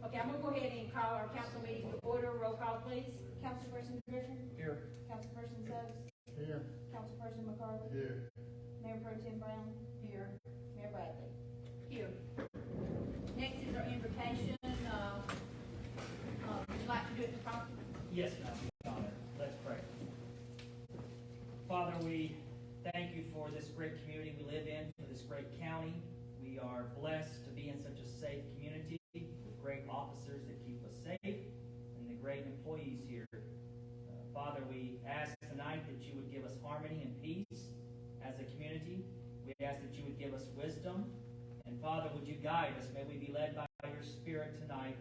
Okay, I'm going to go ahead and call our council meeting to order. Roll call, please. Councilperson Griffin? Here. Councilperson Suggs? Here. Councilperson McCarley? Here. Mayor Pro Tem Brown? Here. Mayor Bradley? Here. Next is our invocation. Would you like to do it, Mr. Thompson? Yes, Madam Honor. Let's pray. Father, we thank you for this great community we live in, for this great county. We are blessed to be in such a safe community with great officers that keep us safe and the great employees here. Father, we ask tonight that you would give us harmony and peace as a community. We ask that you would give us wisdom. And Father, would you guide us? May we be led by your Spirit tonight,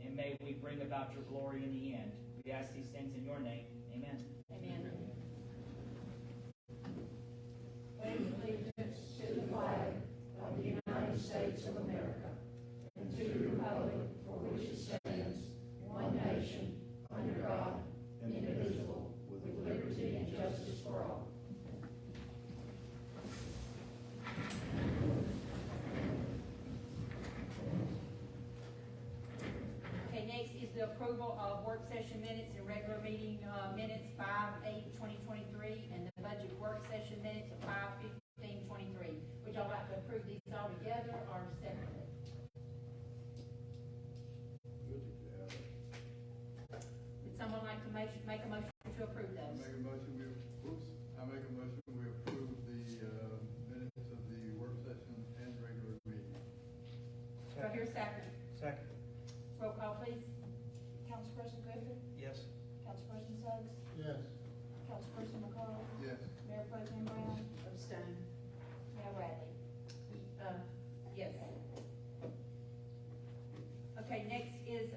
and may we bring about your glory in the end. We ask these things in your name. Amen. Amen. Pledge allegiance to the flag of the United States of America and to the republic for which it stands, one nation, under God, indivisible, with liberty and justice for all. Okay, next is the approval of work session minutes and regular meeting minutes 5/8/2023 and the budget work session minutes of 5/15/23. Would y'all like to approve these all together or separately? Would someone like to make a motion to approve those? I make a motion we approve the minutes of the work session and regular meeting. Do I hear a second? Second. Roll call, please. Councilperson Griffin? Yes. Councilperson Suggs? Yes. Councilperson McCarley? Yes. Mayor Pro Tem Brown? Abstain. Mayor Bradley? Yes. Okay, next is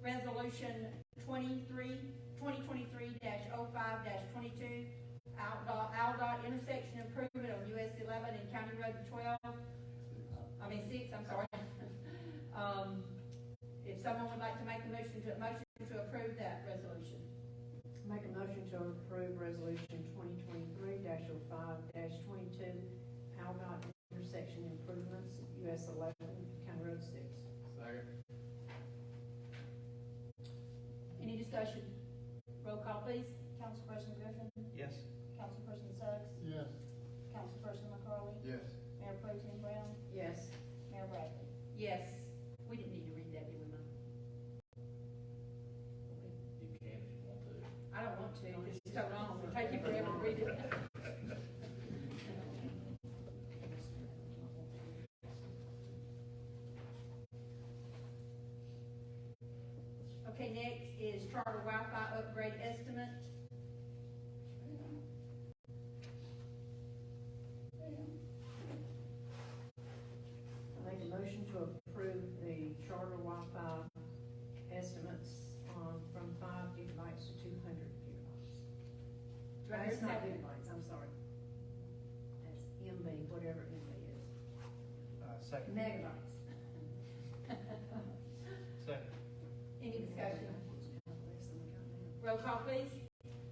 resolution 2023-05-22, Aldott intersection improvement on US 11 and County Road 6, I'm sorry. If someone would like to make a motion to approve that resolution. Make a motion to approve resolution 2023-05-22, Aldott intersection improvements, US 11, County Road 6. Second. Any discussion? Roll call, please. Councilperson Griffin? Yes. Councilperson Suggs? Yes. Councilperson McCarley? Yes. Mayor Pro Tem Brown? Yes. Mayor Bradley? Yes. We didn't need to read that, did we, Mom? You can if you want to. I don't want to. It's so long. It'll take you forever to read it. Okay, next is Charter Wi-Fi upgrade estimate. I make a motion to approve the Charter Wi-Fi estimates from 5 gigabytes to 200 gigabytes. Do I hear a That's not second? gigabytes, I'm sorry. That's MB, whatever MB is. Second. Megabytes. Second. Any discussion? Roll call, please.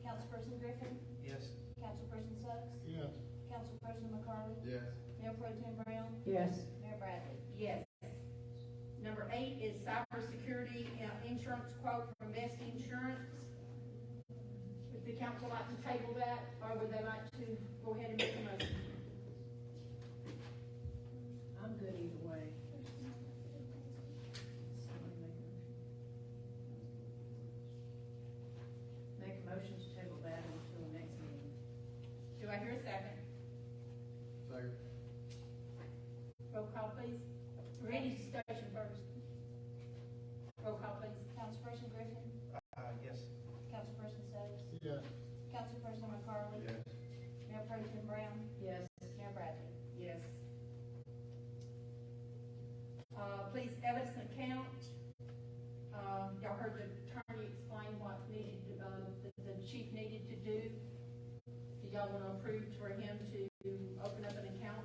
Councilperson Griffin? Yes. Councilperson Suggs? Yes. Councilperson McCarley? Yes. Mayor Pro Tem Brown? Yes. Mayor Bradley? Yes. Number 8 is cybersecurity insurance quote from Best Insurance. Would the council like to table that, or would they like to go ahead and make a motion? I'm good either way. Make a motion to table that until the next meeting. Do I hear a second? Second. Roll call, please. Or any discussion? Pro Tem Brown, Yes. Mayor Bradley. Yes. Police evidence account, y'all heard the attorney explain what needed, the chief needed to do. Do y'all want to approve for him to open up an account?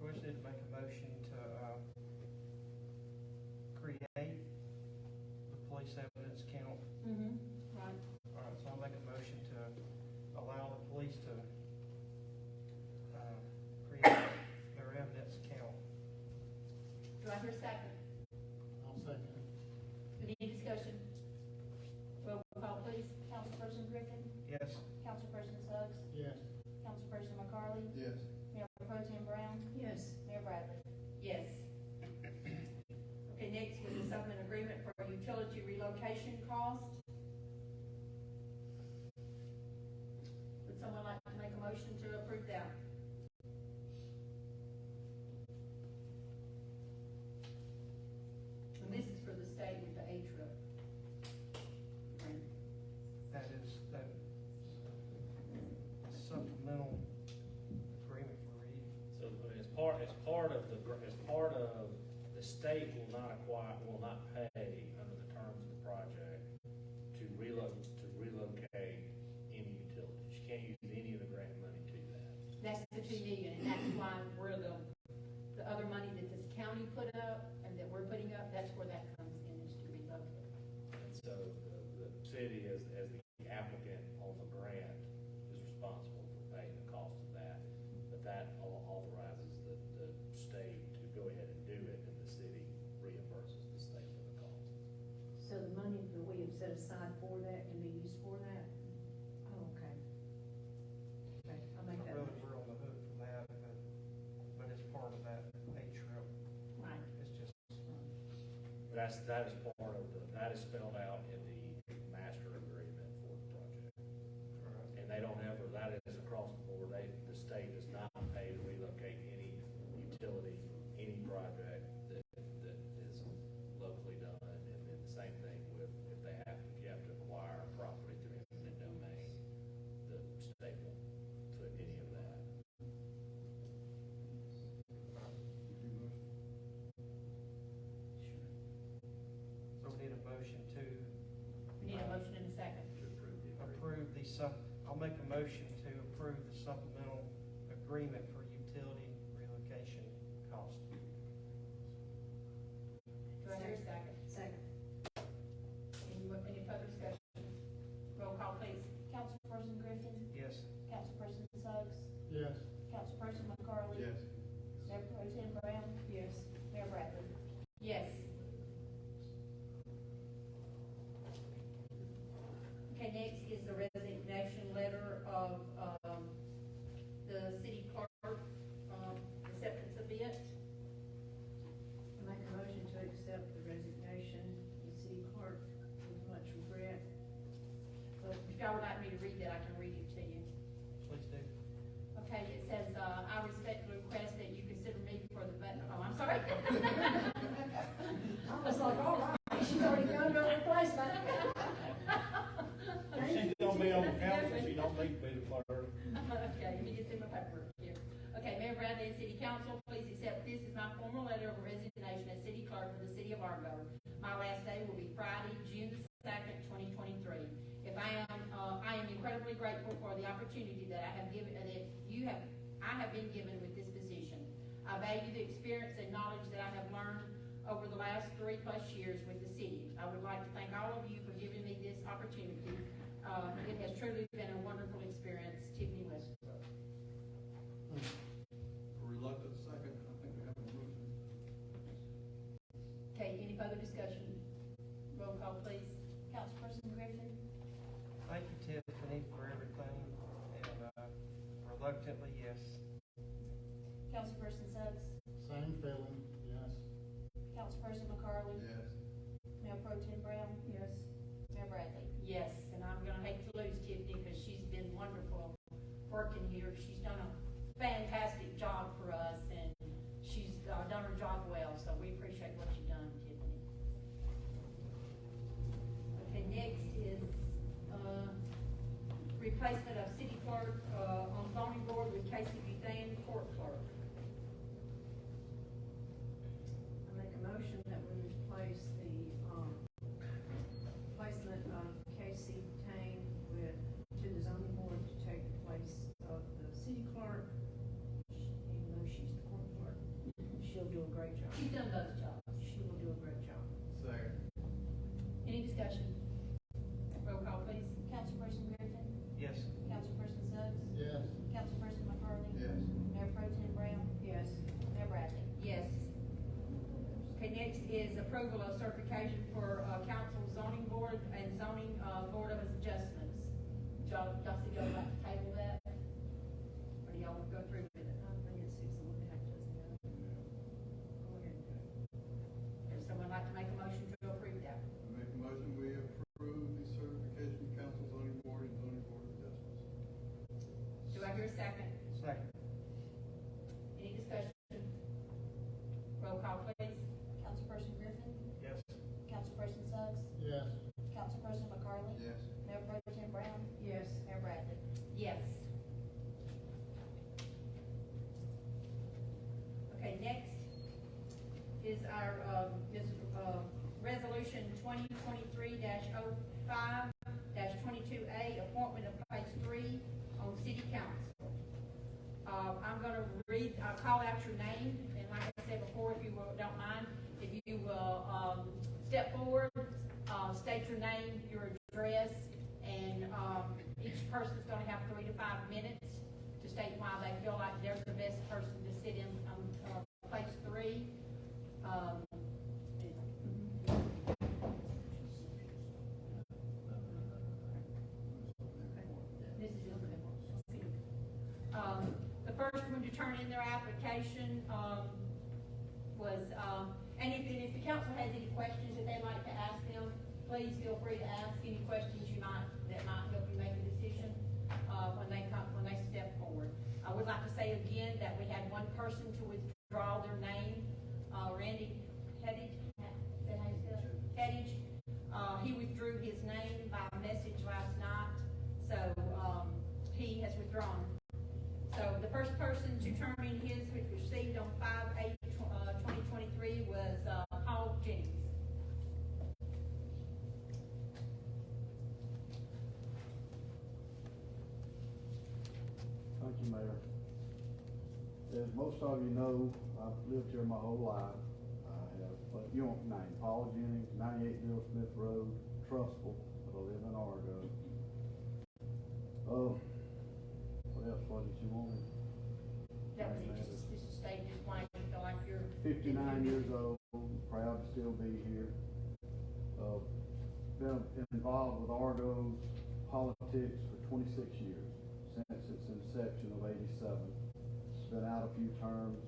We just need to make a motion to, create the police evidence account. Mm-hmm. Right. All right, so I'll make a motion to allow the police to, create their evidence account. Do I hear a second? I'll second it. Any discussion? Roll call, please. Councilperson Griffin, Yes. Councilperson Suggs, Yes. Councilperson McCarley, Yes. Mayor Pro Tem Brown, Yes. Mayor Bradley. Yes. Okay, next is the settlement agreement for utility relocation cost. Would someone like to make a motion to approve that? And this is for the state with the A-trip. That is, that supplemental agreement for Reed. So as part of the state will not pay under the terms of the project to relocate any utilities. You can't use any of the grant money to that. That's the 2 million, and that's why we're the other money that this county put up and that we're putting up, that's where that comes in, is to relocate. And so the city as the applicant on the grant is responsible for paying the cost of that. But that authorizes the state to go ahead and do it, and the city reimburses the state for the cost. So the money that we have set aside for that can be used for that? Oh, okay. Okay, I'll make Not that really, motion. we're on the hook for that, but it's part of that A-trip. Right. It's just, But that is part of that is spelled out in the master agreement for the project. And they don't ever, that is across the board, the state does not pay to relocate any utility, any project that is locally done. And then the same thing with, if you have to acquire a property through eminent domain, the state won't put any of that. so we need a motion to We need a motion in a second. To approve the agreement. approve I'll make a motion to approve the supplemental agreement for utility relocation cost. Do I hear a second? Second. Any further discussion? Roll call, please. Councilperson Griffin, Yes. Councilperson Suggs, Yes. Councilperson McCarley. Yes. Mayor Pro Tem Brown, Yes. Mayor Bradley. Yes. Okay, next is the resignation letter of, the city clerk, acceptance of it. I make a motion to accept the resignation of the city clerk with much regret. But if y'all would like me to read that, I can read it to you. Please do. Okay, it says, I respectfully request that you consider me for the, oh, I'm sorry. I was like, all right, she's already found her replacement. She's gonna be on the council, she don't need to be the clerk. Okay, let me get through my paperwork here. Okay, Mayor Bradley and City Council, please accept this as my formal letter of resignation as city clerk for the city of Argo. My last day will be Friday, June 2nd, 2023. I am incredibly grateful for the opportunity that I have been given with this position. I value the experience and knowledge that I have learned over the last 3+ years with the city. I would like to thank all of you for giving me this opportunity. It has truly been a wonderful experience. Tiffany Westbrook. Reluctant second, I think we have a motion. Okay, any further discussion? Roll call, please. Councilperson Griffin, Thank you, Tiffany, for everything, and reluctantly, yes. Councilperson Suggs, Same feeling, yes. Councilperson McCarley. Yes. Mayor Pro Tem Brown, Yes. Mayor Bradley. Yes, and I'm gonna hate to lose Tiffany because she's been wonderful working here. She's done a fantastic job for us, and she's done her job well, so we appreciate what you've done, Tiffany. Okay, next is, replacement of city clerk, on zoning board. She's done both jobs. She will do a great job. Second. Any discussion? Roll call, please. Councilperson Griffin, Yes. Councilperson Suggs, Yes. Councilperson McCartney. Yes. Mayor Pro Tem Brown, Yes. Mayor Bradley. Yes. Okay, next is approval of certification for, council zoning board and zoning, board of adjustments. Y'all see y'all like to table that? Or do y'all want to go through with it? I think it's six of them, just now. Go ahead and do it. Would someone like to make a motion to approve that? I make a motion, we approve the certification of council zoning board and zoning board of adjustments. Do I hear a second? Second. Any discussion? Roll call, please. Councilperson Griffin, Yes. Councilperson Suggs, Yes. Councilperson McCartney. Yes. Mayor Pro Tem Brown, Yes. Mayor Bradley. Yes. Okay, next is our, resolution 2023-05-22A, appointment of place 3 on city council. I'm gonna I'll call out your name, and like I said before, if you don't mind, if you will, step forward, state your name, your address, and, each person's gonna have 3 to 5 minutes to state why they feel like they're the best person to sit in, place 3. This is your the first one to turn in their application, was, and if the council has any questions that they'd like to ask them, please feel free to ask any questions that might help you make a decision, when they step forward. I would like to say again that we had one person to withdraw their name, Randy Headage, is that how you spell it? Headage. He withdrew his name by message last night, so, he has withdrawn. So the first person to turn in his, which was received on 5/8/2023, was, Paul Jennings. Thank you, Mayor. As most of you know, I've lived here my whole life. I have, you want the name, Paul Jennings, 98 Bill Smith Road, Trustful, but I live in Argo. What else, what did you want? That was it, just a statement, why you feel like you're. 59 years old, proud to still be here. Been involved with Argo politics for 26 years, since its inception of 87. Been out a few terms,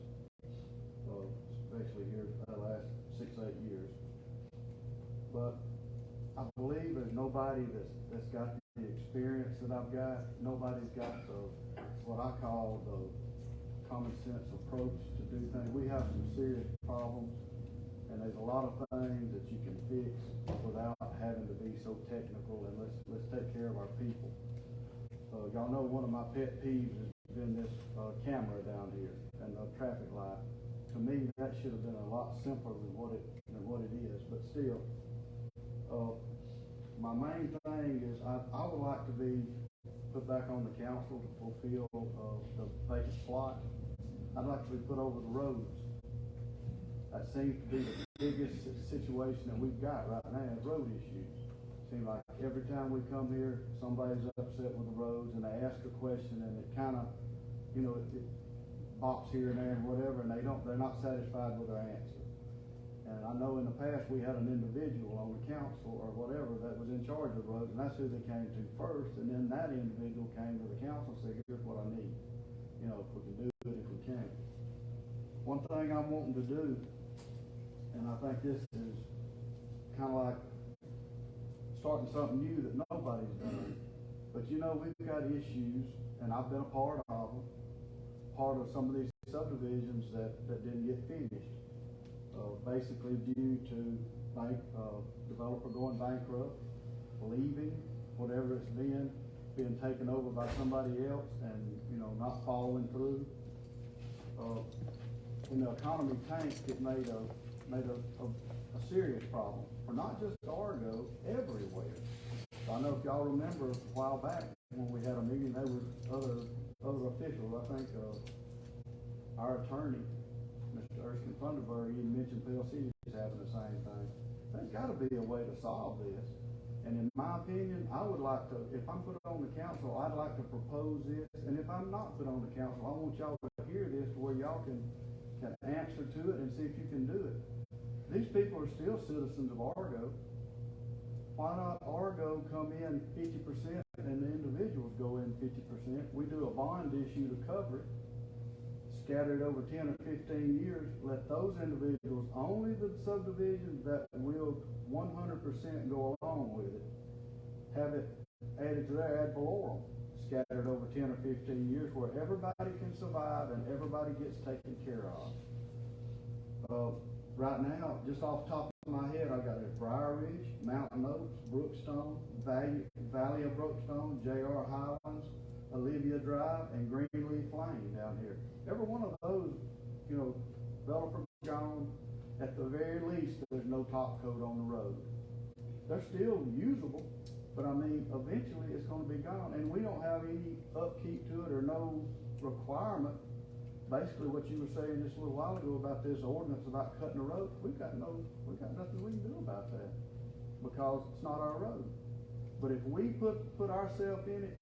especially here the last 6-8 years. But I believe there's nobody that's got the experience that I've got. Nobody's got what I call the common sense approach to do things. We have some serious problems, and there's a lot of things that you can fix without having to be so technical, and let's take care of our people. Y'all know one of my pet peeves has been this camera down here and the traffic light. To me, that should have been a lot simpler than what it is, but still. My main thing is I would like to be put back on the council to fulfill the vacant slot. I'd like to be put over the roads. That seems to be the biggest situation that we've got right now, is road issues. Seems like every time we come here, somebody's upset with the roads, and they ask a question, and it kind of, it bops here and there and whatever, and they're not satisfied with their answer. And I know in the past we had an individual on the council or whatever that was in charge of the roads, and that's who they came to first, and then that individual came to the council and said, here's what I need. If we can do it, if we can't. One thing I'm wanting to do, and I think this is kind of like starting something new that nobody's done, but we've got issues, and I've been a part of them, part of some of these subdivisions that didn't get finished. Basically due to developer going bankrupt, leaving, whatever it's being taken over by somebody else, and not following through. When the economy tanked, it made a serious problem for not just Argo, everywhere. So I know if y'all remember a while back when we had a meeting, there was other officials. I think our attorney, Mr. Mr. Erskine Thunderberg even mentioned Pell City is having the same thing. There's gotta be a way to solve this. And in my opinion, I would like to, if I'm put on the council, I'd like to propose this. And if I'm not put on the council, I want y'all to hear this to where y'all can answer to it and see if you can do it. These people are still citizens of Argo. Why not Argo come in 50% and the individuals go in 50%? We do a bond issue to cover it, scattered over 10 or 15 years. Let those individuals, only the subdivisions that will 100% go along with it, have it added to their ad valorem, scattered over 10 or 15 years, where everybody can survive and everybody gets taken care of. Right now, just off the top of my head, I got a Briar Ridge, Mountain Oaks, Brookstone, Valley of Brookstone, J.R. Highlands, Olivia Drive, and Greenleaf Lane down here. Every one of those, developer gone. At the very least, there's no top coat on the road. They're still usable, but I mean, eventually it's gonna be gone, and we don't have any upkeep to it or no requirement. Basically, what you were saying just a little while ago about this ordinance about cutting the road, we've got nothing we can do about that, because it's not our road. But if we put ourselves in it,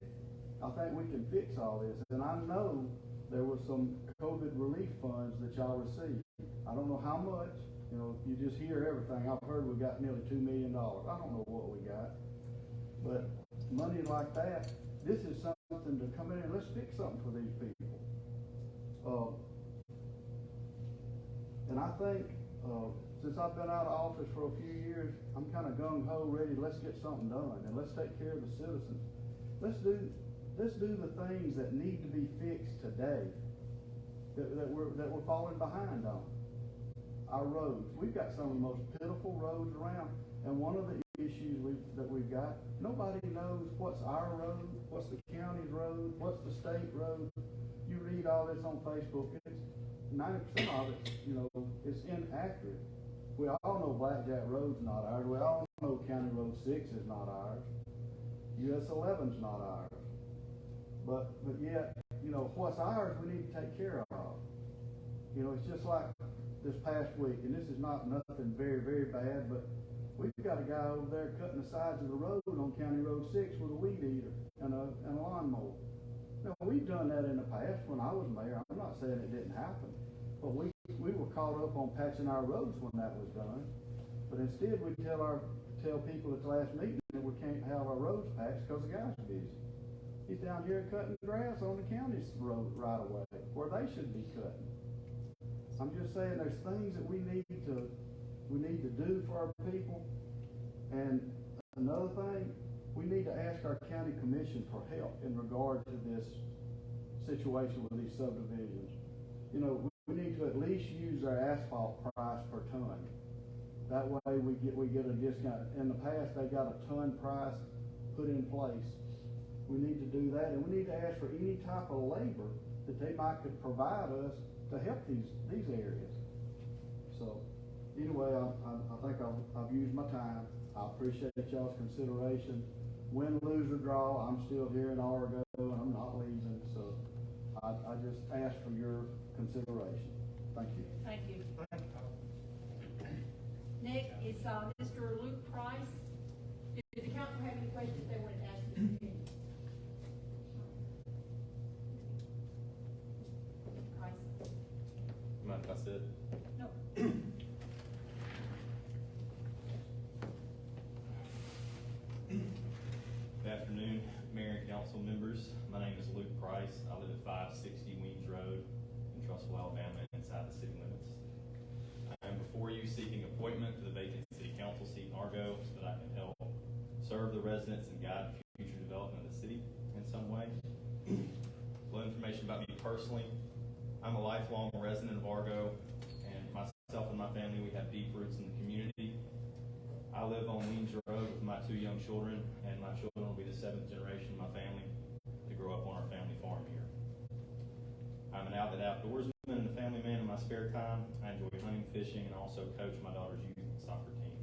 I think we can fix all this. And I know there was some COVID relief funds that y'all received. I don't know how much, you just hear everything. I've heard we got nearly $2 million. I don't know what we got. But money like that, this is something to come in and let's fix something for these people. And I think, since I've been out of office for a few years, I'm kind of gung-ho ready, let's get something done and let's take care of the citizens. Let's do the things that need to be fixed today that we're falling behind on. Our roads, we've got some of the most pitiful roads around, and one of the issues that we've got, nobody knows what's our road, what's the county's road, what's the state road. You read all this on Facebook, it's 90% of it, it's inaccurate. We all know Blackjack Road's not ours. We all know County Road 6 is not ours. US 11's not ours. But yet, what's ours we need to take care of. It's just like this past week, and this is not nothing very, very bad, but we've got a guy over there cutting the sides of the road on County Road 6 with a weed eater and a lawnmower. Now, we've done that in the past when I was mayor. I'm not saying it didn't happen, but we were caught up on patching our roads when that was done. But instead, we tell people at the last meeting that we can't have our roads patched because the guy's busy. He's down here cutting grass on the county's road right away, where they should be cutting. I'm just saying there's things that we need to do for our people. And another thing, we need to ask our county commission for help in regard to this situation with these subdivisions. We need to at least use our asphalt price per ton. That way we get a discount. In the past, they got a ton price put in place. We need to do that, and we need to ask for any type of labor that they could provide us to help these areas. So, anyway, I think I've used my time. I appreciate y'all's consideration. Win, lose, or draw, I'm still here in Argo, and I'm not leaving. So, I just ask for your consideration. Thank you. Thank you. Next is Mr. Luke Price. Did the council have any questions they wanted to ask Mr. Kenny? Mr. Price? Mind if I sit? No. Good afternoon, Mayor and council members. My name is Luke Price. I live at 560 Weems Road in Trussville, Alabama, inside the city limits. I am before you seeking appointment to the vacant city council seat in Argo so that I can help serve the residents and guide future development of the city in some way. A little information about me personally. I'm a lifelong resident of Argo, and myself and my family, we have deep roots in the community. I live on Weems Road with my 2 young children, and my children will be the 7th generation of my family to grow up on our family farm here. I'm an avid outdoorsman and a family man in my spare time. I enjoy hunting, fishing, and also coach my daughter's youth soccer team.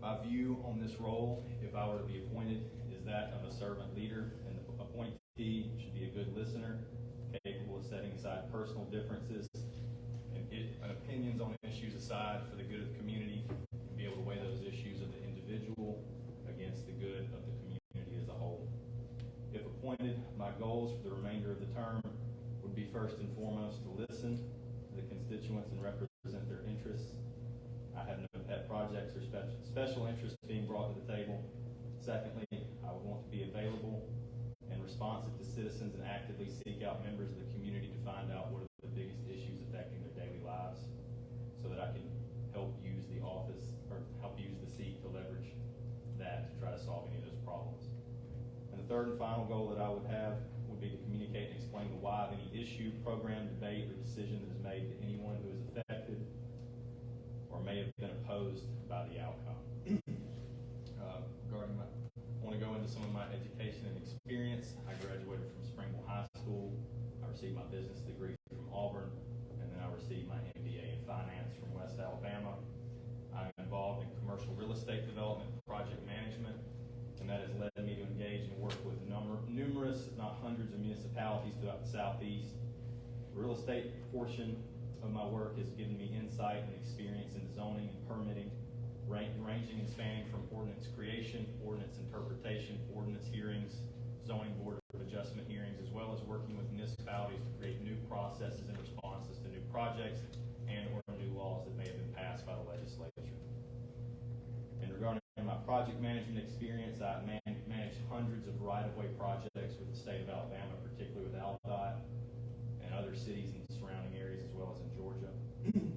My view on this role, if I were to be appointed, is that of a servant leader, and the appointee should be a good listener, capable of setting aside personal differences decide for the good of the community and be able to weigh those issues of the individual against the good of the community as a whole. If appointed, my goals for the remainder of the term would be first and foremost to listen to the constituents and represent their interests. I have no pet projects or special interests being brought to the table. Secondly, I would want to be available and responsive to citizens and actively seek out members of the community to find out what are the biggest issues affecting their daily lives so that I can help use the office or help use the seat to leverage that to try to solve any of those problems. And the third and final goal that I would have would be to communicate and explain the why of any issue, program, debate, or decision that is made to anyone who is affected or may have been opposed by the outcome. I want to go into some of my education and experience. I graduated from Springville High School. I received my business degree from Auburn, and then I received my MBA in finance from West Alabama. I'm involved in commercial real estate development, project management, and that has led me to engage and work with numerous, if not hundreds, of municipalities throughout the Southeast. The real estate portion of my work has given me insight and experience in zoning and permitting, ranging and spanning from ordinance creation, ordinance interpretation, ordinance hearings, zoning board of adjustment hearings, as well as working with municipalities to create new processes and responses to new projects and or new laws that may have been passed by the legislature. And regarding my project management experience, I managed hundreds of right-of-way projects with the state of Alabama, particularly with AlDOT and other cities in the surrounding areas, as well as in Georgia,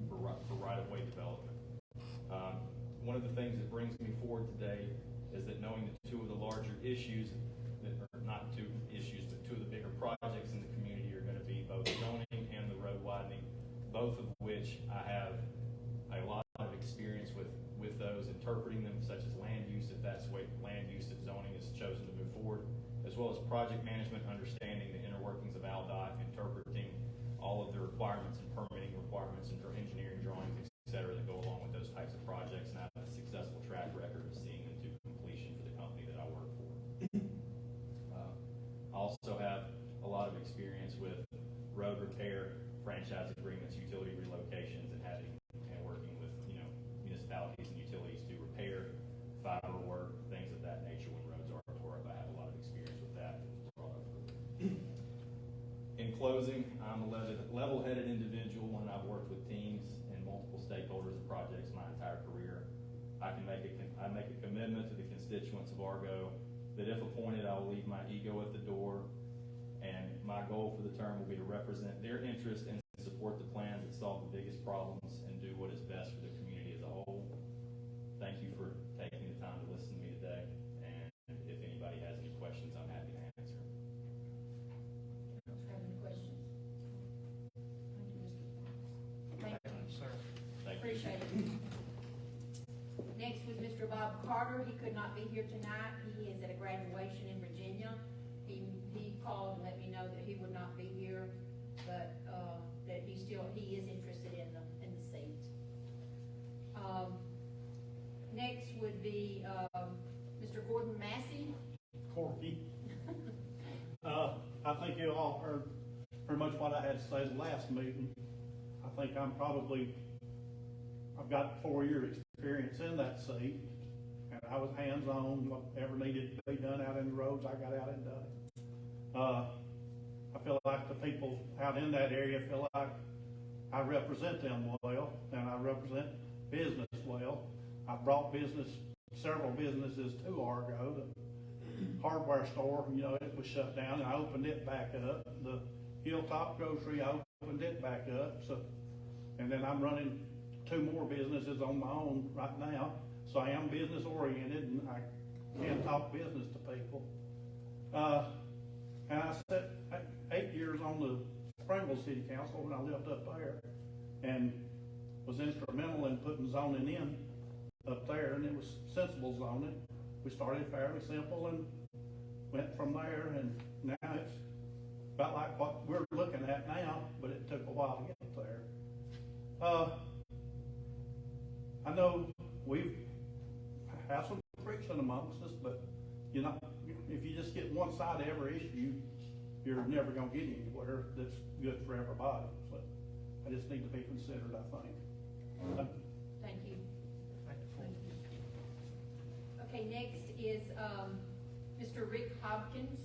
for right-of-way development. One of the things that brings me forward today is that knowing that two of the larger issues, that are not two issues, but two of the bigger projects in the community are going to be both zoning and the road widening, both of which I have a lot of experience with those, interpreting them, such as land use, if that's the way land use if zoning is chosen to move forward, as well as project management, understanding the inner workings of AlDOT, interpreting all of the requirements and permitting requirements and engineering drawings, etc., that go along with those types of projects, and I have a successful track record of seeing them to completion for the company that I work for. I also have a lot of experience with road repair, franchise agreements, utility relocations, and working with municipalities and utilities to repair fiber work, things of that nature when roads are tore up. I have a lot of experience with that. In closing, I'm a level-headed individual, and I've worked with teams and multiple stakeholders and projects my entire career. I make a commitment to the constituents of Argo that if appointed, I will leave my ego at the door, and my goal for the term will be to represent their interest and support the plans that solve the biggest problems and do what is best for the community as a whole. Thank you for taking the time to listen to me today, and if anybody has any questions, I'm happy to answer. Have any questions? Thank you, Mr. Sir. Thank you. Appreciate it. Next was Mr. Bob Carter. He could not be here tonight. He is at a graduation in Virginia. He called and let me know that he would not be here, but that he is interested in the seat. Next would be Mr. Gordon Massey. Corky. I think you all heard pretty much what I had to say the last meeting. I think I've got 4 years experience in that seat, and I was hands-on. Whatever needed to be done out in the roads, I got out and done it. I feel like the people out in that area feel like I represent them well, and I represent business well. I brought several businesses to Argo. The hardware store, it was shut down, and I opened it back up. The Hilltop Grocery, I opened it back up. And then I'm running 2 more businesses on my own right now. So I am business oriented, and I can talk business to people. And I spent 8 years on the Springville City Council when I lived up there, and was instrumental in putting zoning in up there, and it was sensible zoning. We started fairly simple and went from there, and now it's about like what we're looking at now, but it took a while to get there. I know we've had some friction amongst us, but if you just get one side of every issue, you're never going to get anywhere that's good for everybody. So I just need to be considered, I think. is, Mr. Rick Hopkins.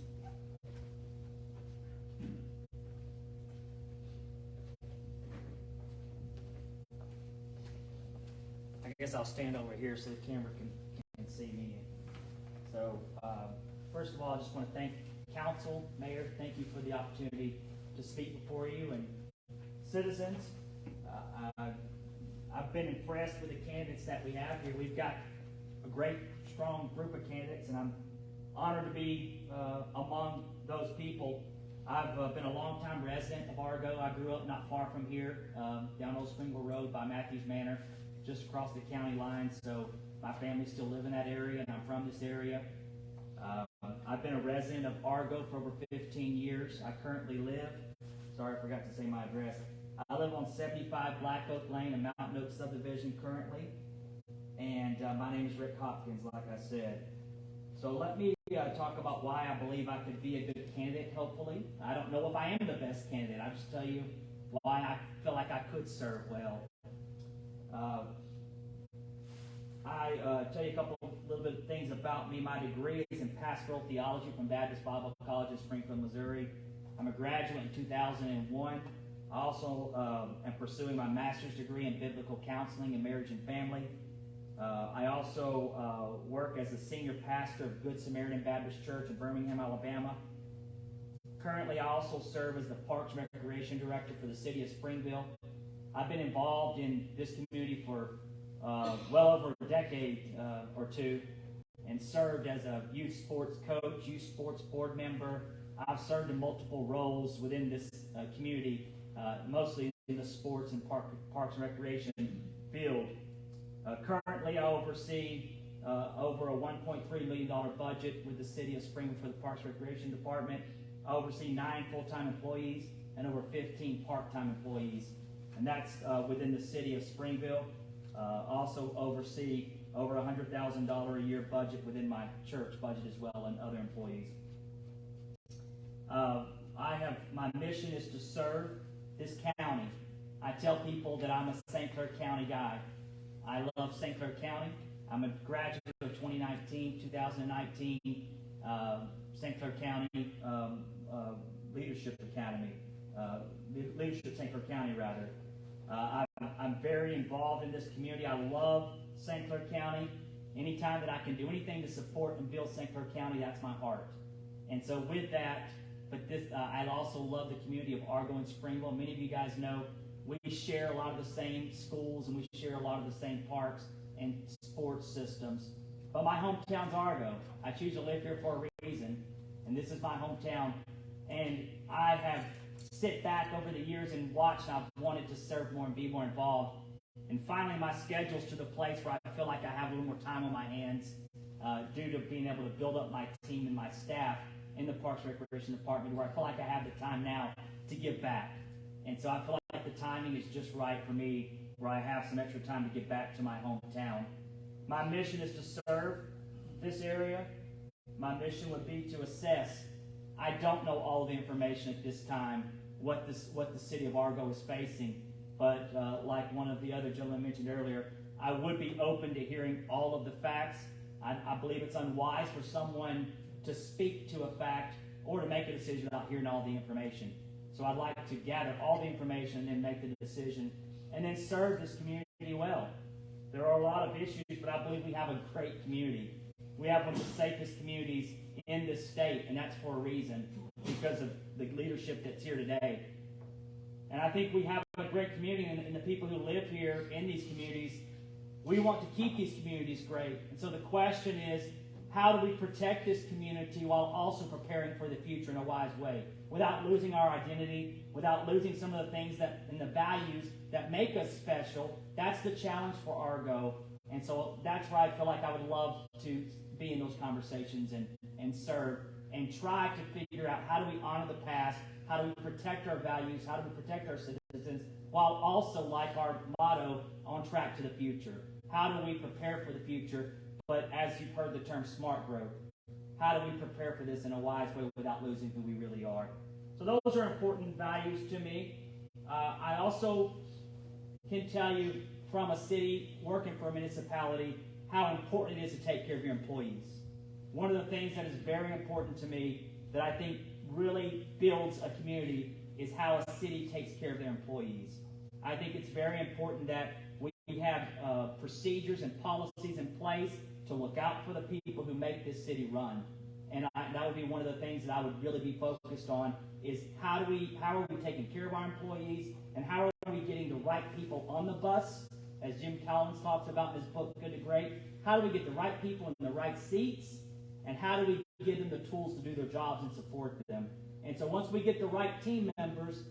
I guess I'll stand over here so the camera can see me. So, first of all, I just want to thank council, mayor, thank you for the opportunity to speak before you and citizens. I've been impressed with the candidates that we have here. We've got a great, strong group of candidates, and I'm honored to be among those people. I've been a longtime resident of Argo. I grew up not far from here, down Old Springville Road by Matthews Manor, just across the county line. So my family still live in that area, and I'm from this area. I've been a resident of Argo for over 15 years. I currently live, sorry I forgot to say my address. I live on 75 Black Oak Lane in Mountain Oak subdivision currently. And my name is Rick Hopkins, like I said. So let me talk about why I believe I could be a good candidate, hopefully. I don't know if I am the best candidate. I'll just tell you why I feel like I could serve well. I tell you a little bit of things about me. My degree is in pastoral theology from Baptist Bible College in Springfield, Missouri. I'm a graduate in 2001. I also am pursuing my master's degree in biblical counseling and marriage and family. I also work as a senior pastor of Good Samaritan Baptist Church in Birmingham, Alabama. Currently, I also serve as the Parks and Recreation Director for the city of Springville. I've been involved in this community for well over a decade or two, and served as a youth sports coach, youth sports board member. I've served in multiple roles within this community, mostly in the sports and parks and recreation field. Currently, I oversee over a $1.3 million budget with the city of Springfield for the Parks and Recreation Department. I oversee 9 full-time employees and over 15 part-time employees, and that's within the city of Springfield. Also oversee over $100,000 a year budget within my church budget as well, and other employees. My mission is to serve this county. I tell people that I'm a St. Clair County guy. I love St. Clair County. I'm a graduate of 2019 St. Clair County Leadership Academy, Leadership St. Clair County, rather. I'm very involved in this community. I love St. Clair County. Anytime that I can do anything to support and build St. Clair County, that's my heart. And so with that, I also love the community of Argo and Springville. Many of you guys know we share a lot of the same schools, and we share a lot of the same parks and sports systems. But my hometown's Argo. I choose to live here for a reason, and this is my hometown. And I have sit back over the years and watched, and I've wanted to serve more and be more involved. And finally, my schedule's to the place where I feel like I have a little more time on my hands due to being able to build up my team and my staff in the Parks and Recreation Department, where I feel like I have the time now to give back. And so I feel like the timing is just right for me, where I have some extra time to get back to my hometown. My mission is to serve this area. My mission would be to assess. I don't know all of the information at this time, what the city of Argo is facing, but like one of the other gentlemen mentioned earlier, I would be open to hearing all of the facts. I believe it's unwise for someone to speak to a fact or to make a decision without hearing all the information. So I'd like to gather all the information and then make the decision, and then serve this community well. There are a lot of issues, but I believe we have a great community. We have one of the safest communities in this state, and that's for a reason, because of the leadership that's here today. And I think we have a great community, and the people who live here in these communities, we want to keep these communities great. And so the question is, how do we protect this community while also preparing for the future in a wise way, without losing our identity, without losing some of the things and the values that make us special? That's the challenge for Argo. And so that's where I feel like I would love to be in those conversations and serve and try to figure out, how do we honor the past, how do we protect our values, how do we protect our citizens, while also, like our motto, on track to the future. How do we prepare for the future, but as you've heard the term smart growth, how do we prepare for this in a wise way without losing who we really are? So those are important values to me. I also can tell you, from a city working for a municipality, how important it is to take care of your employees. one of the things that is very important to me that I think really builds a community is how a city takes care of their employees. I think it's very important that we have procedures and policies in place to look out for the people who make this city run. And that would be one of the things that I would really be focused on is how are we taking care of our employees, and how are we getting the right people on the bus, as Jim Collins talks about in his book, Good to Great. How do we get the right people in the right seats, and how do we give them the tools to do their jobs and support them? And so once we get the right team members,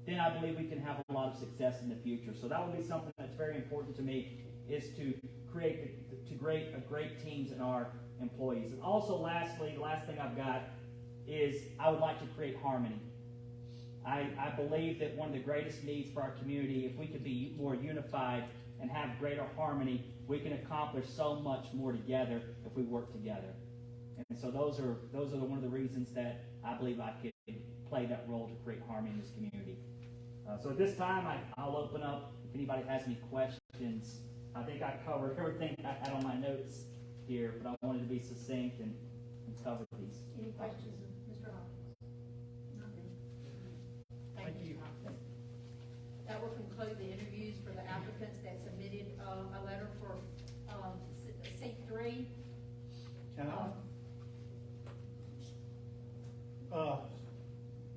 then I believe we can have a lot of success in the future. So that would be something that's very important to me, is to create great teams in our employees. And also lastly, the last thing I've got is I would like to create harmony. I believe that one of the greatest needs for our community, if we could be more unified and have greater harmony, we can accomplish so much more together if we work together. And so those are one of the reasons that I believe I could play that role to create harmony in this community. So at this time, I'll open up if anybody has any questions. I think I covered everything I had on my notes here, but I wanted to be succinct and cover these. Any questions of Mr. Hopkins? Nothing. Thank you, Mr. Hopkins. That will conclude the interviews for the applicants that submitted a letter for seat 3. Can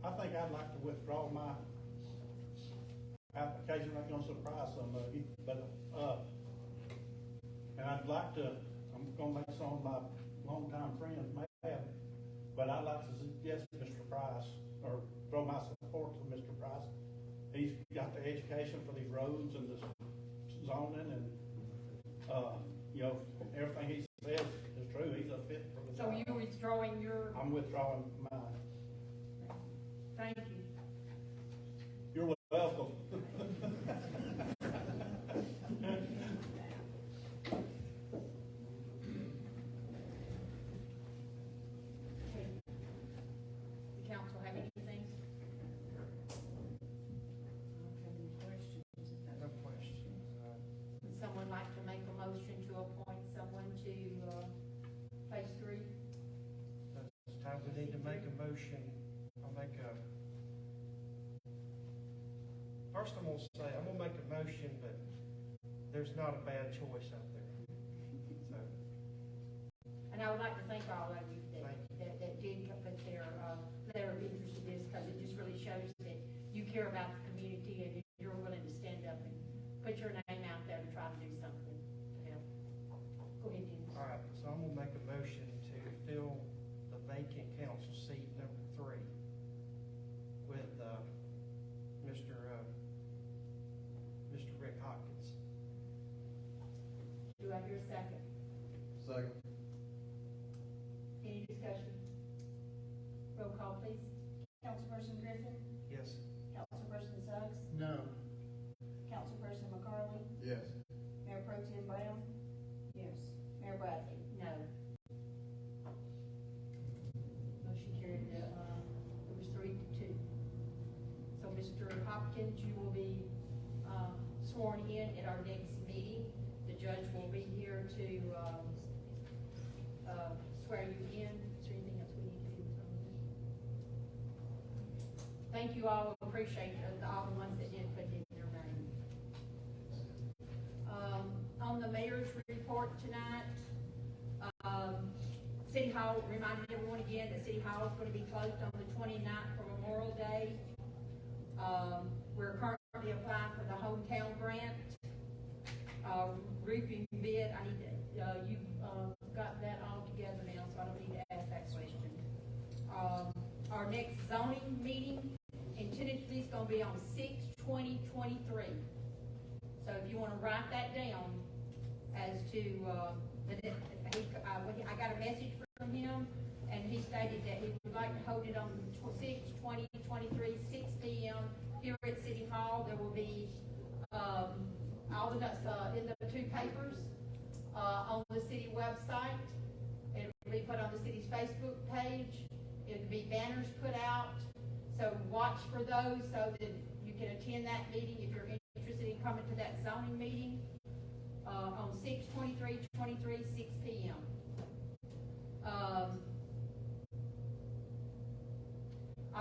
I think I'd like to withdraw my application. I'm not gonna surprise some of you, but, and I'd like to, I'm gonna make some of my longtime friends mad, but I'd like to suggest Mr. Price, or throw my support to Mr. Price. He's got the education for these roads and the zoning and, everything he says is true. He's a fit for the So job. you're withdrawing your, I'm withdrawing mine. thank you. You're welcome. The council have anything? No questions. Would someone like to make a motion to appoint someone to phase 3? This time we need to make a motion. First I'm gonna make a motion, but there's not a bad choice out there. So, And I would like to thank all of you Thank you. that did put their letter of interest in this, because it just really shows that you care about the community and you're willing to stand up and put your name out there to try to do something to help. Go ahead, Dennis. all right, so I'm gonna make a motion to fill the vacant council seat number 3 with, Mr. Rick Hopkins. Do I hear a second? Second. Any discussion? Roll call, please. Councilperson Griffin, Yes. Councilperson Suggs, No. Councilperson McCarley, Yes. Mayor Pro Tem Brown, Yes. Mayor Bradley. No. Motion carried, it was 3-2. So Mr. Hopkins, you will be sworn in at our next meeting. The judge will be here to swear you in. Is there anything else we need to do? Thank you all, appreciate all the ones that did put in their name. On the mayor's report tonight, City Hall, reminded everyone again that City Hall is going to be closed on the 29th for Memorial Day. We're currently applying for the hometown grant. Roofing bid, I need to, you've got that all together now, so I don't need to ask that question. Our next zoning meeting, tentatively, is going to be on 6/20/23. So if you want to write that down as to, I got a message from him, and he stated that he would like to hold it on 6/20/23, 6 p.m. here at City Hall. There will be, all the nuts, in the 2 papers, on the city website. It will be put on the city's Facebook page. It'll be banners put out. So watch for those so that you can attend that meeting if you're interested in coming to that zoning meeting, on 6/23/23, 6 p.m.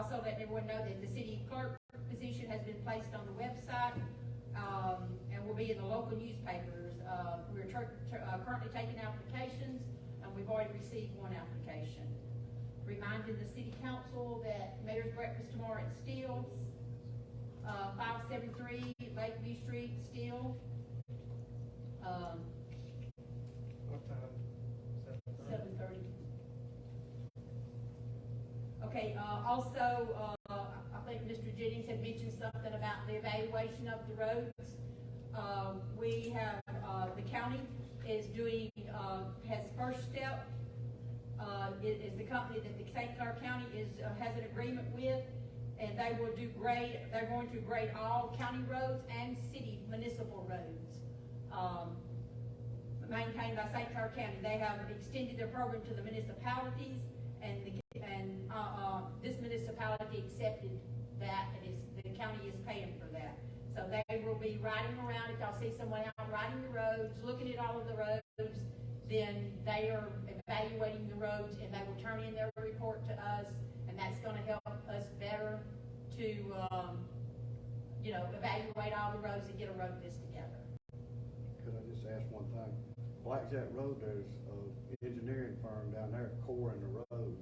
Also letting everyone know that the city clerk position has been placed on the website, and will be in the local newspapers. We're currently taking applications, and we've already received one application. Reminding the city council that mayor's breakfast tomorrow at Steele's, 573 Lakeview Street, Steele. What time? 7:30. Okay, also, I think Mr. Jennings had mentioned something about the evaluation of the roads. We have, the county is doing, has First Step, is the company that the St. Clair County has an agreement with, and they will they're going to grade all county roads and city municipal roads, maintained by St. Clair County. They have extended their program to the municipalities, and this municipality accepted that, and the county is paying for that. So they will be riding around. If y'all see someone out riding the roads, looking at all of the roads, then they are evaluating the roads, and they will turn in their report to us, and that's going to help us better to, evaluate all the roads and get a road list together. Could I just ask one thing? Blackjack Road, there's an engineering firm down there coring the road.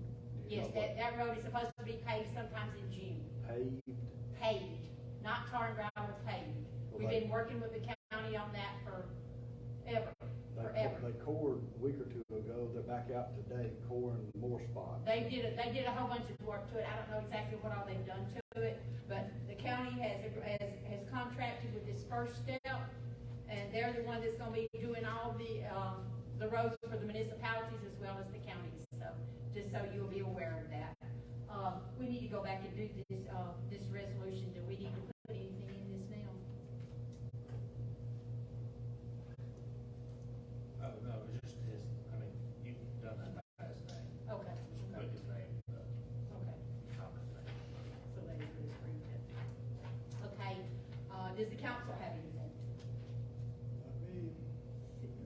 Do you Yes, know what- that road is supposed to be paved sometimes in June. Paved, not tar and gravel, paved. We've been working with the county on that forever. They cored a week or two ago, they're back out today coring more spots. They did a whole bunch of work to it. I don't know exactly what all they've done to it, but the county has contracted with this First Step, and they're the one that's gonna be doing all the roads for the municipalities as well as the counties. So, just so you'll be aware of that. We need to go back and do this resolution. Do we need to put anything in this now? Oh, no, it was just you've done that last name. Okay. Just put his name, Okay. comment name. So they can just read it. Okay, does the council have anything?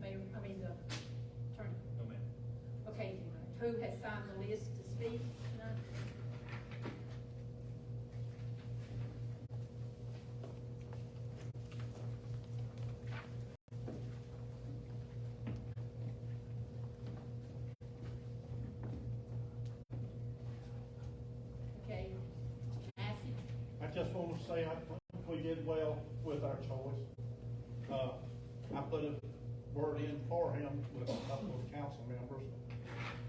Mayor, the attorney. No, ma'am. Okay, who has signed the list to speak tonight? Okay, Massey? I just want to say, I think we did well with our choice. I put a word in for him with a couple of council members.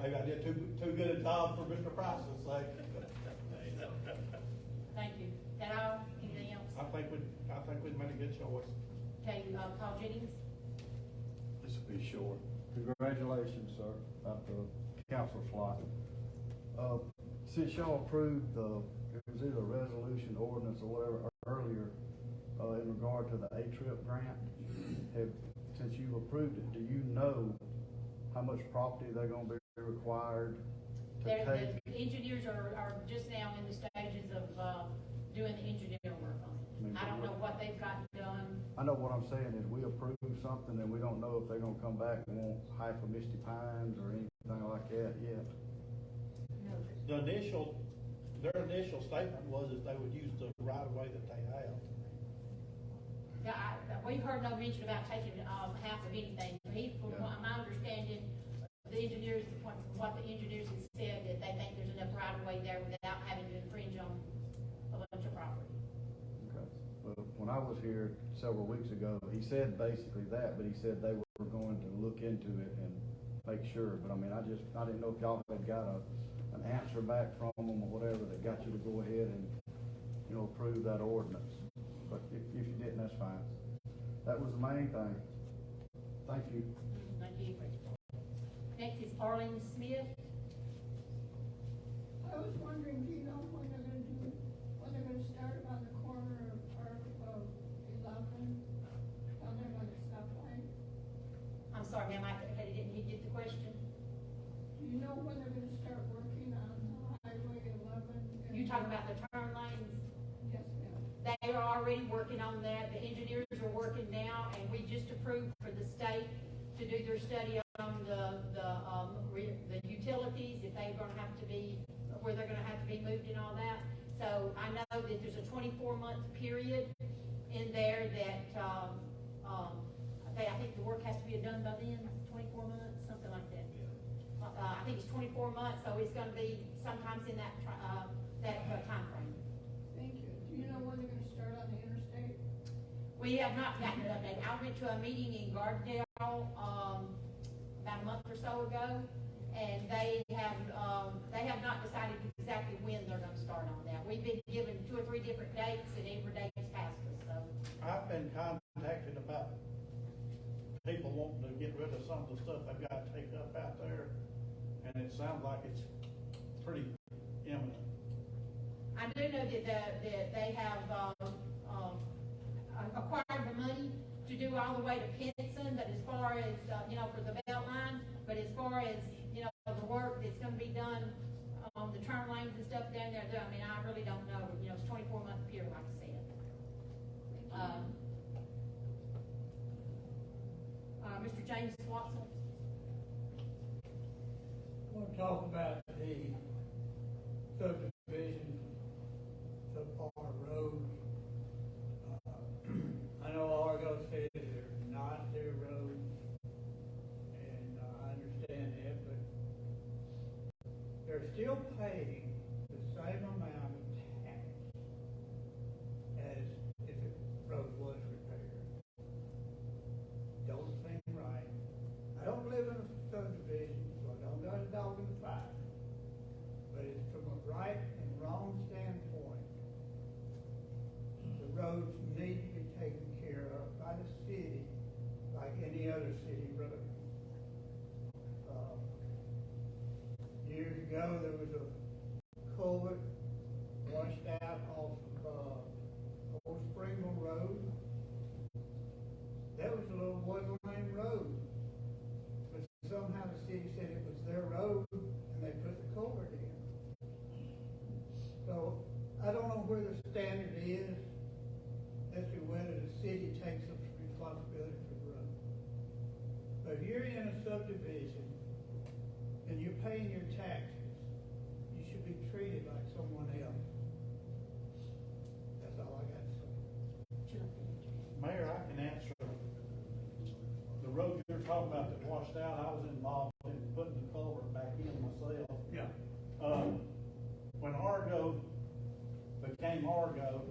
Maybe I did too good a job for Mr. Price's sake. Thank you. That all? Anything else? I think we made a good choice. Okay, Paul Jennings? This will be short. Congratulations, sir, about the council slot. Since y'all approved it was either a resolution, ordinance, or whatever earlier, in regard to the A-Trip grant, since you approved it, do you know how much property they're gonna be required to take? The engineers are just now in the stages of, doing the engineering work on it. I don't know what they've got done. I know what I'm saying is we approve something and we don't know if they're gonna come back and want half of Misty Pines or anything like that yet. Their initial statement was that they would use the right of way that they have. Yeah, we've heard no mention about taking, half of anything. From my understanding, the engineers, what the engineers have said, that they think there's enough right of way there without having to infringe on a bunch of property. Okay. Well, when I was here several weeks ago, he said basically that, but he said they were going to look into it and make sure. But I mean, I didn't know if y'all had got an answer back from them or whatever that got you to go ahead and, approve that ordinance. But if you didn't, that's fine. That was the main thing. Thank you. Thank you. Next is Arlene Smith. I was wondering, do you know when they're gonna start on the corner of Park, 11, down there by the stoplight? I'm sorry, ma'am, I didn't get the question. Do you know when they're gonna start working on Highway 11? You talking about the turn lanes? Yes, ma'am. They are already working on that. The engineers are working now, and we just approved for the state to do their study on the utilities, if they're gonna have to be, where they're gonna have to be moved and all that. So I know that there's a 24-month period in there that, I think the work has to be done by then, 24 months, something like that. I think it's 24 months, so it's gonna be sometimes in that timeframe. Thank you. Do you know when they're gonna start on the interstate? We have not gotten an update. I went to a meeting in Gardendale, about a month or so ago, and they have not decided exactly when they're gonna start on that. We've been given 2 or 3 different dates, and every date has passed us, so. I've been contacted about people wanting to get rid of some of the stuff they've got to take up out there, and it sounds like it's pretty imminent. I do know that they have, acquired the money to do all the way to Pinson, but as far as, for the belt line, but as far as, the work that's gonna be done on the turn lanes and stuff down there, I mean, I really don't know, it's 24-month period, like I said. Mr. James Watson? I want to talk about the subdivision, subpar roads. I know Argo says they're not their roads, and I understand that, but they're still paying the same amount of tax as if the road was repaired. Don't seem right. I don't live in a subdivision, so I don't got a dog in the fight. But it's from a right and wrong standpoint. The roads need to be taken care of by the city like any other city road. Years ago, there was a culvert washed out off of Old Springville Road. That was a little one-lane road. But somehow the city said it was their road, and they put the culvert in. So, I don't know where the standard is as to whether the city takes up responsibility for the road. But if you're in a subdivision, and you're paying your taxes, you should be treated like someone else. That's all I got to say. Mayor, I can answer. The road you're talking about that washed out, I was involved in putting the culvert back in myself. Yeah. When Argo became Argo,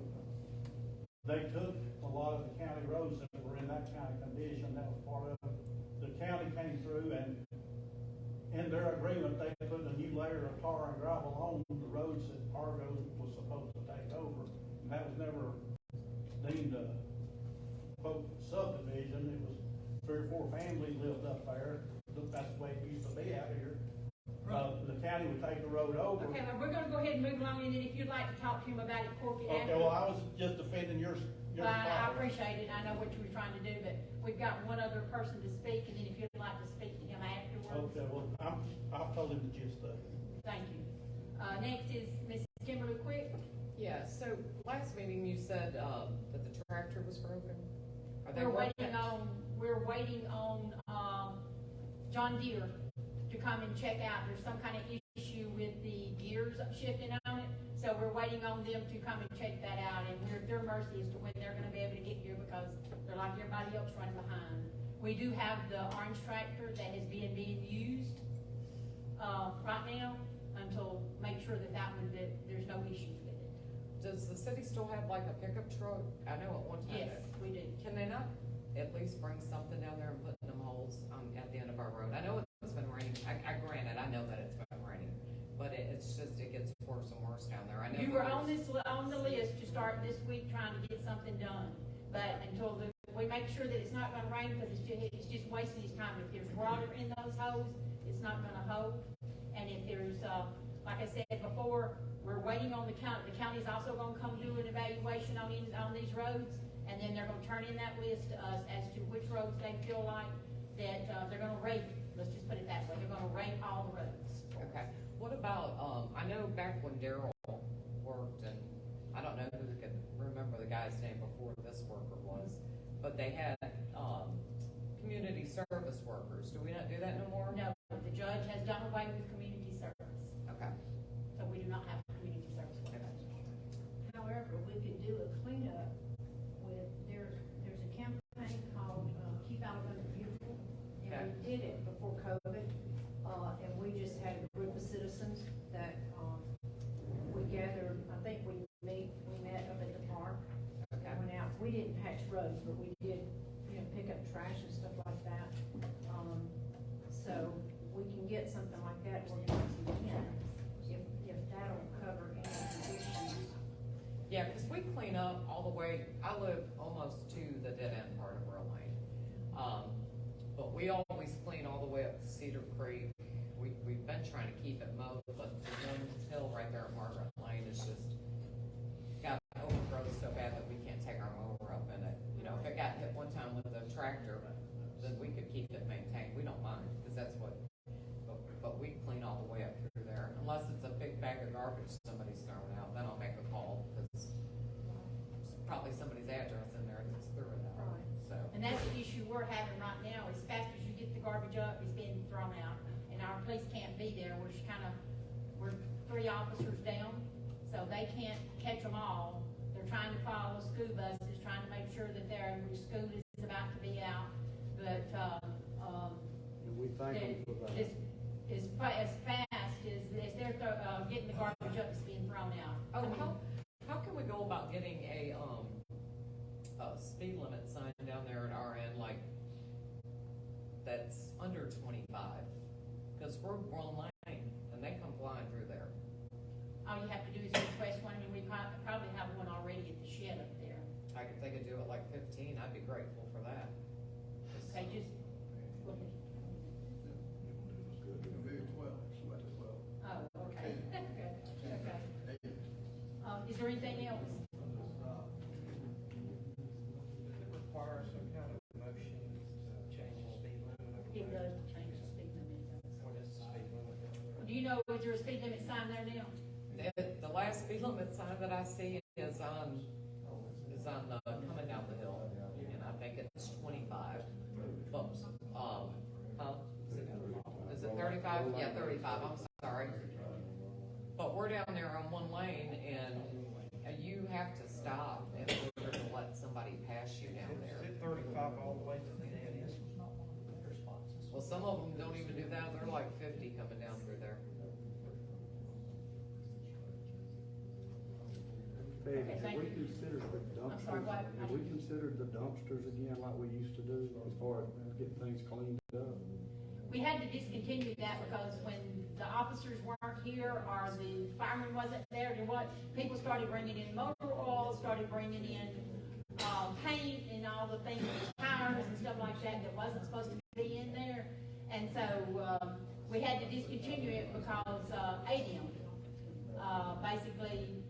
they took a lot of the county roads that were in that kind of condition, that was part of it. The county came through and in their agreement, they put a new layer of tar and gravel on the roads that Argo was supposed to take over. And that was never deemed a, quote, subdivision. It was 3 or 4 families lived up there. That's the way it used to be out here. The county would take the road over. Okay, well, we're gonna go ahead and move along, and then if you'd like to talk to him about it, Corky, Okay, well, I was just defending your I spot. appreciate it, I know what you were trying to do, but we've got one other person to speak, and then if you'd like to speak to him afterwards. Okay, well, I've told him the gist of it. Thank you. Next is Mrs. Kimberly Quick. Yeah, so last meeting you said, that the tractor was broken? Are they We're working? waiting on, John Deere to come and check out. There's some kind of issue with the gears shifting on it, so we're waiting on them to come and check that out, and we're at their mercy as to when they're gonna be able to get here, because they're like everybody else running behind. We do have the orange tractor that is being used, right now, until, make sure that there's no issues with it. Does the city still have like a pickup truck? I know at one time. Yes, we do. Can they not at least bring something down there and put in them holes, at the end of our road? I know it's been raining, granted, I know that it's been raining, but it's just, it gets worse and worse down there. I know. You were on the list to start this week trying to get something done, but until we make sure that it's not gonna rain, because it's just wasting his time. If there's water in those holes, it's not gonna hold. And if there's, like I said before, we're waiting on the county. The county's also gonna come do an evaluation on these roads, and then they're gonna turn in that list to us as to which roads they feel like that, they're gonna rate. Let's just put it that way. They're gonna rate all the roads. Okay. What about, I know back when Daryl worked, and I don't know who could remember the guy's name before this worker was, but they had, community service workers. Do we not do that no more? No, the judge has done away with community service. Okay. So we do a cleanup with, there's a campaign called, Keep Alabama Beautiful. And we did it before COVID, and we just had a group of citizens that, we gathered, I think we met up at the park. Okay. And went out, we didn't patch roads, but we did, pick up trash and stuff like that. So we can get something like that organized again, if that'll cover any of the issues. Yeah, because we clean up all the way, I live almost to the dead end part of Earl Lane. But we always clean all the way up to Cedar Creek. We've been trying to keep it mowed, but the one hill right there at Margaret Lane is just got overgrown so bad that we can't take our mower up in it. If it got hit one time with a tractor, then we could keep it maintained. We don't mind, because that's what, but we clean all the way up through there. Unless it's a big bag of garbage somebody's throwing out, then I'll make a call, because it's probably somebody's address in there that's threw it out. Right. So, And that's the issue we're having right now, as fast as you get the garbage up, it's being thrown out. And our police can't be there, we're 3 officers down, so they can't catch them all. They're trying to follow school buses, trying to make sure that school is about to be out. But, And we thank them for that. as fast as they're, getting the garbage up, it's being thrown out. oh, how can we go about getting a speed limit sign down there at our end, like, that's under 25? Because we're one lane, and they come flying through there. All you have to do is request one, and we probably have one already at the shed up there. If they could do it like 15, I'd be grateful for that. Okay, just look at, It'll be 12, somebody 12. oh, okay, okay. Is there anything else? It requires some kind of motion to change the speed limit. It does change the speed limit. What is the speed limit? Do you know, is there a speed limit sign there now? The last speed limit sign that I see is on the coming down the hill, and I think it's 25. But, is it 35? Yeah, 35, I'm sorry. But we're down there on one lane, and you have to stop in order to let somebody pass you down there. Is it 35 all the way to the dead end? Well, some of them don't even do that, they're like 50 coming down through there. Hey, Okay, have thank we you. considered the I'm sorry, dumpsters, what? have we considered the dumpsters again like we used to do as far as getting things cleaned up? We had to discontinue that because when the officers weren't here or the fireman wasn't there, people started bringing in motor oil, started bringing in, paint and all the things, tires and stuff like that wasn't supposed to be in there. And so, we had to discontinue it because, ADM, basically,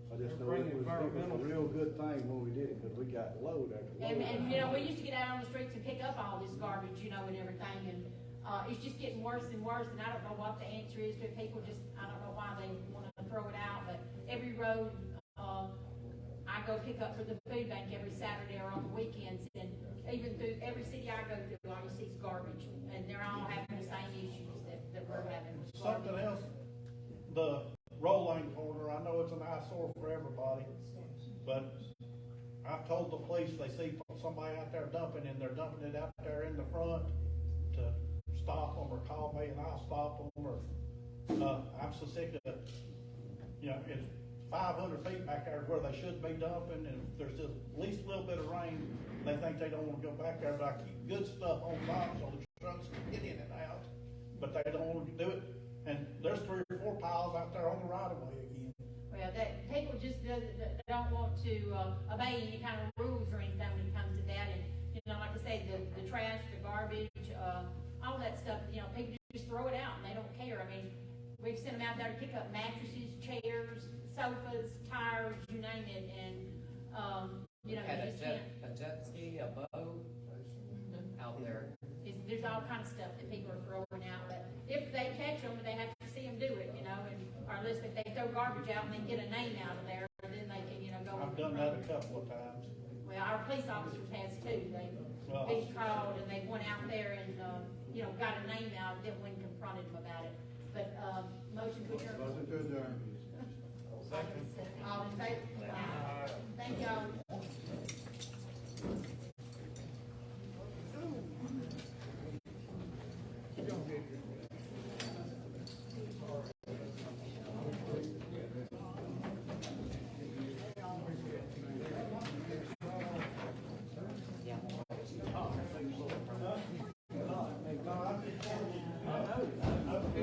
I just know it was a real good thing when we did it, because we got load after load. and, we used to get out on the streets and pick up all this garbage, and everything, and, it's just getting worse and worse, and I don't know what the answer is to it. People just, I don't know why they wanna throw it out, but every road, I go pick up for the food bank every Saturday or on the weekends, and even through every city I go through, all you see is garbage, and they're all having the same issues that we're having. Something else, the roll lane corner, I know it's an eyesore for everybody, but I've told the police, they see somebody out there dumping, and they're dumping it out there in the front, to stop them or call me and I'll stop them, or, I'm so sick of, it's 500 feet back there where they should be dumping, and if there's just at least a little bit of rain, they think they don't wanna go back there, but I keep good stuff on top so the trucks can get in and out, but they don't wanna do it. And there's 3 or 4 piles out there on the right of way again. Well, that, people just don't want to, obey any kind of rules or anything when it comes to that, and, like I say, the trash, the garbage, all that stuff, people just throw it out and they don't care. I mean, we've sent them out there to pick up mattresses, chairs, sofas, tires, you name it, and, you Had just can't. a jet ski, a boat out there. There's all kind of stuff that people are throwing out, but if they catch them, they have to see them do it, and, or at least if they throw garbage out and they get a name out of there, then they can, go. I've done that a couple of times. Well, our police officers has too. They've been called and they went out there and, got a name out, then when confronted them about it. But, motion to adjourn. Motion to adjourn. Second. All in favor? Thank y'all.